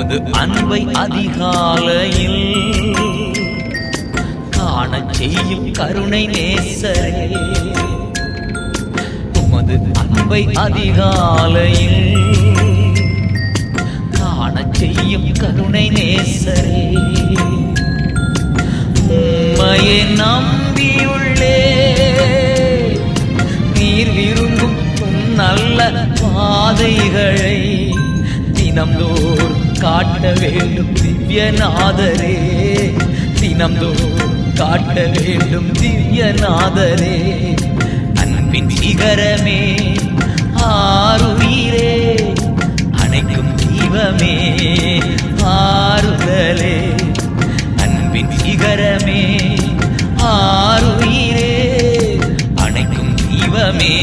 உமது அன்பை அதிகாலையில் காணச் செய்யும் கருணை நேசரே, உமது அன்பை அதிகாலையில் காணச் செய்யும் கருணை நேசரே, உம்மையே நம்பியுள்ளே நீர் விரும்பும் நல்ல பாதைகளை தினம்தோறும் காட்ட வேண்டும் திவ்யநாதரே, தினம்தோறும் காட்ட வேண்டும் திவ்யநாதரே. அன்பின் சிகரமே ஆருயிரே, அணைக்கும் தீபமே ஆறுதலே, அன்பின் சிகரமே ஆருயிரே, அணைக்கும் தீபமே